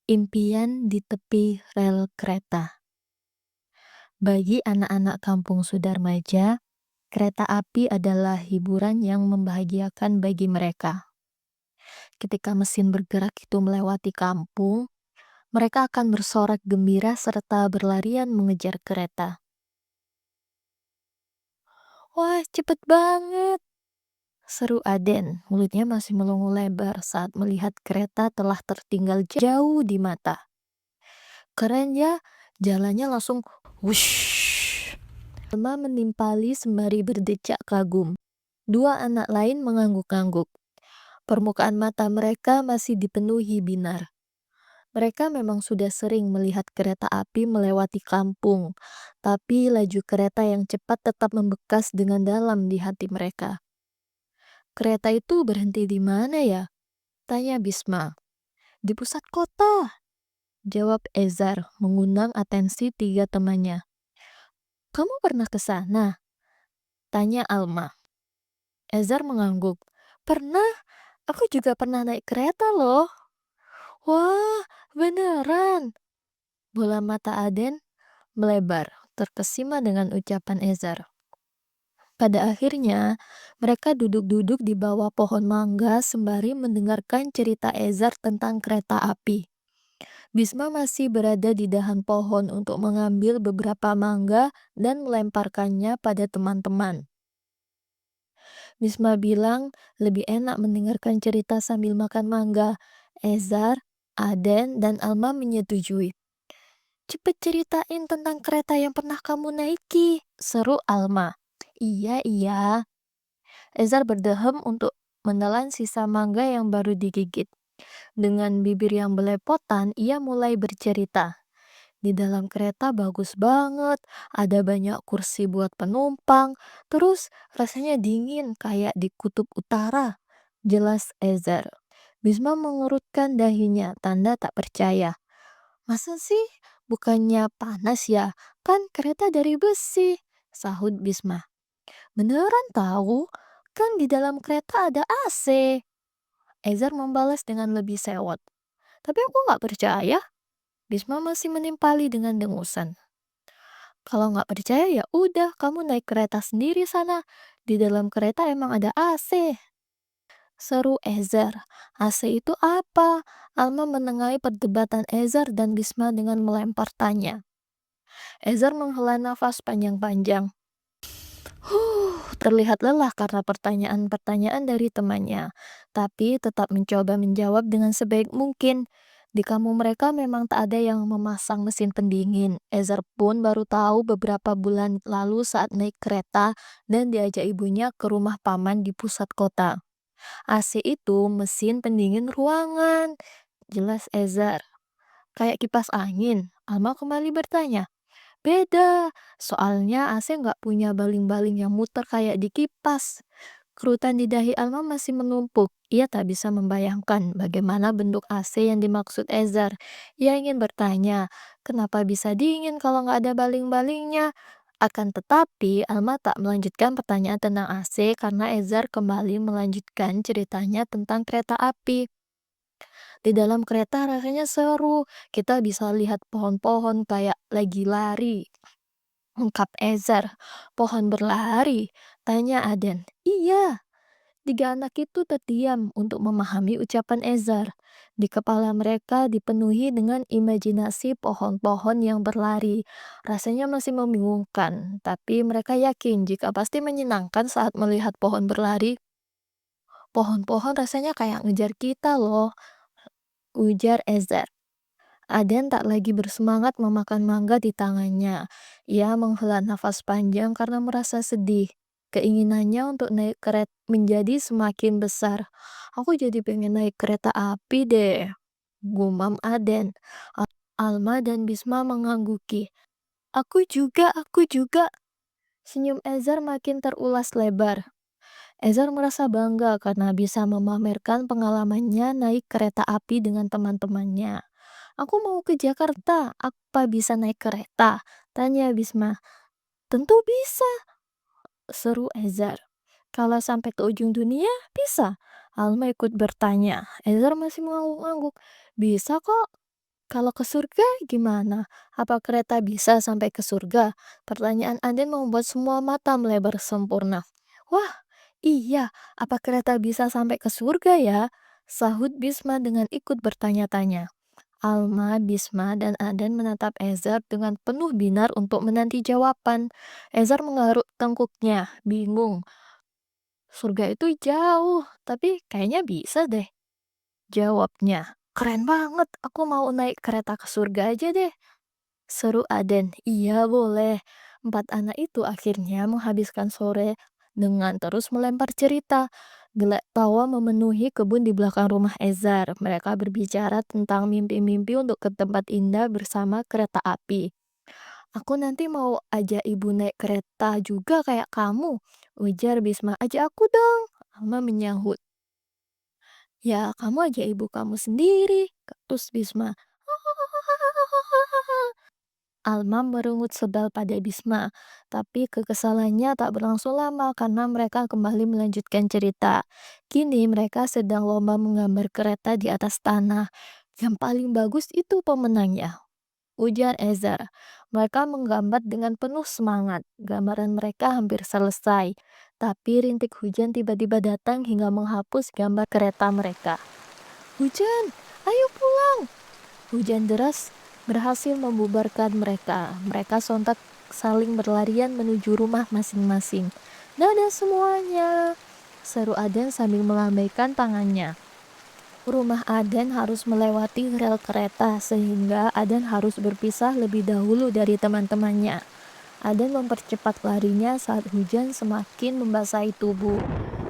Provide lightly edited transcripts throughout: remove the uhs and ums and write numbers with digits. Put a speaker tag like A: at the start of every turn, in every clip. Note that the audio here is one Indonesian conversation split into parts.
A: Impian di tepi rel kereta. Bagi anak-anak kampung Sudarmaja, kereta api adalah hiburan yang membahagiakan bagi mereka. Ketika mesin bergerak itu melewati kampung, mereka akan bersorak gembira serta berlarian mengejar kereta. Wah, cepet banget! Seru Aden, mulutnya masih melongo lebar saat melihat kereta telah tertinggal jauh di mata. Keren ya, jalannya langsung wush. Alma menimpali sembari berdecak kagum. Dua anak lain mengangguk-angguk. Permukaan mata mereka masih dipenuhi binar. Mereka memang sudah sering melihat kereta api melewati kampung, tapi laju kereta yang cepat tetap membekas dengan dalam di hati mereka. Kereta itu berhenti di mana ya? Tanya Bisma. Di pusat kota, jawab Ezar mengundang atensi tiga temannya. Kamu pernah ke sana? Tanya Alma. Ezar mengangguk. Pernah, aku juga pernah naik kereta loh. Wah, beneran. Bola mata Aden melebar, terkesima dengan ucapan Ezar. Pada akhirnya, mereka duduk-duduk di bawah pohon mangga sembari mendengarkan cerita Ezar tentang kereta api. Bisma masih berada di dahan pohon untuk mengambil beberapa mangga dan melemparkannya pada teman-teman. Bisma bilang lebih enak mendengarkan cerita sambil makan mangga. Ezar, Aden, dan Alma menyetujui. Cepet ceritain tentang kereta yang pernah kamu naiki, seru Alma. Iya, iya. Ezar berdehem untuk menelan sisa mangga yang baru digigit. Dengan bibir yang belepotan, ia mulai bercerita. Di dalam kereta bagus banget, ada banyak kursi buat penumpang, terus rasanya dingin kayak di kutub utara. Jelas Ezar. Bisma mengurutkan dahinya, tanda tak percaya. Masa sih? Bukannya panas ya? Kan kereta dari besi, sahut Bisma. Beneran tahu? Kan di dalam kereta ada AC. Ezar membalas dengan lebih sewot. Tapi aku nggak percaya. Bisma masih menimpali dengan dengusan. Kalau nggak percaya ya udah, kamu naik kereta sendiri sana. Di dalam kereta emang ada AC. Seru Ezar. AC itu apa? Alma menengahi perdebatan Ezar dan Bisma dengan melempar tanya. Ezar menghela nafas panjang-panjang. Terlihat lelah karena pertanyaan-pertanyaan dari temannya, tapi tetap mencoba menjawab dengan sebaik mungkin. Di kampung mereka memang tak ada yang memasang mesin pendingin. Ezar pun baru tahu beberapa bulan lalu saat naik kereta dan diajak ibunya ke rumah paman di pusat kota. AC itu mesin pendingin ruangan, jelas Ezar. Kayak kipas angin. Alma kembali bertanya. Beda, soalnya AC nggak punya baling-baling yang muter kayak di kipas. Kerutan di dahi Alma masih menumpuk. Ia tak bisa membayangkan bagaimana bentuk AC yang dimaksud Ezar. Ia ingin bertanya, kenapa bisa dingin kalau nggak ada baling-balingnya? Akan tetapi, Alma tak melanjutkan pertanyaan tentang AC karena Ezar kembali melanjutkan ceritanya tentang kereta api. Di dalam kereta rasanya seru. Kita bisa lihat pohon-pohon kayak lagi lari. Ungkap Ezar. Pohon berlari? Tanya Aden. Iya. Tiga anak itu terdiam untuk memahami ucapan Ezar. Di kepala mereka dipenuhi dengan imajinasi pohon-pohon yang berlari. Rasanya masih membingungkan, tapi mereka yakin jika pasti menyenangkan saat melihat pohon berlari. Pohon-pohon rasanya kayak ngejar kita loh, ujar Ezar. Aden tak lagi bersemangat memakan mangga di tangannya. Ia menghela nafas panjang karena merasa sedih. Keinginannya untuk naik kereta menjadi semakin besar. Aku jadi pengen naik kereta api deh, gumam Aden. Alma dan Bisma mengangguki. Aku juga. Senyum Ezar makin terulas lebar. Ezar merasa bangga karena bisa memamerkan pengalamannya naik kereta api dengan teman-temannya. Aku mau ke Jakarta, apa bisa naik kereta? Tanya Bisma. Tentu bisa, seru Ezar. Kalau sampai ke ujung dunia, bisa. Alma ikut bertanya. Ezar masih mengangguk-angguk. Bisa kok. Kalau ke surga gimana? Apa kereta bisa sampai ke surga? Pertanyaan Aden membuat semua mata melebar sempurna. Wah, iya, apa kereta bisa sampai ke surga ya? Sahut Bisma dengan ikut bertanya-tanya. Alma, Bisma, dan Aden menatap Ezar dengan penuh binar untuk menanti jawaban. Ezar menggaruk tengkuknya, bingung. Surga itu jauh, tapi kayaknya bisa deh. Jawabnya, keren banget, aku mau naik kereta ke surga aja deh. Seru Aden, iya boleh. Empat anak itu akhirnya menghabiskan sore dengan terus melempar cerita. Gelak tawa memenuhi kebun di belakang rumah Ezar. Mereka berbicara tentang mimpi-mimpi untuk ke tempat indah bersama kereta api. Aku nanti mau ajak ibu naik kereta juga kayak kamu. Ujar Bisma, ajak aku dong. Alma menyahut. Ya, kamu aja ibu kamu sendiri. Terus Bisma. Alma merungut sebal pada Bisma, tapi kekesalannya tak berlangsung lama karena mereka kembali melanjutkan cerita. Kini mereka sedang lomba menggambar kereta di atas tanah. Yang paling bagus itu pemenangnya, ujar Ezra. Mereka menggambar dengan penuh semangat. Gambaran mereka hampir selesai, tapi rintik hujan tiba-tiba datang hingga menghapus gambar kereta mereka. Hujan, ayo pulang! Hujan deras berhasil membubarkan mereka. Mereka sontak saling berlarian menuju rumah masing-masing. Dadah semuanya, seru Aden sambil melambaikan tangannya. Rumah Aden harus melewati rel kereta sehingga Aden harus berpisah lebih dahulu dari teman-temannya. Aden mempercepat larinya saat hujan semakin membasahi tubuh.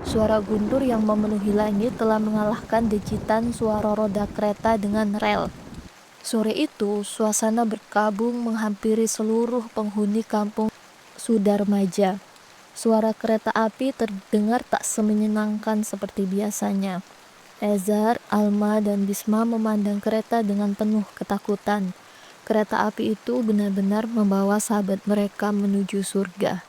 A: Suara guntur yang memenuhi langit telah mengalahkan dejitan suara roda kereta dengan rel. Sore itu, suasana berkabung menghampiri seluruh penghuni kampung Sudarmaja. Suara kereta api terdengar tak semenyenangkan seperti biasanya. Ezar, Alma, dan Bisma memandang kereta dengan penuh ketakutan. Kereta api itu benar-benar membawa sahabat mereka menuju surga.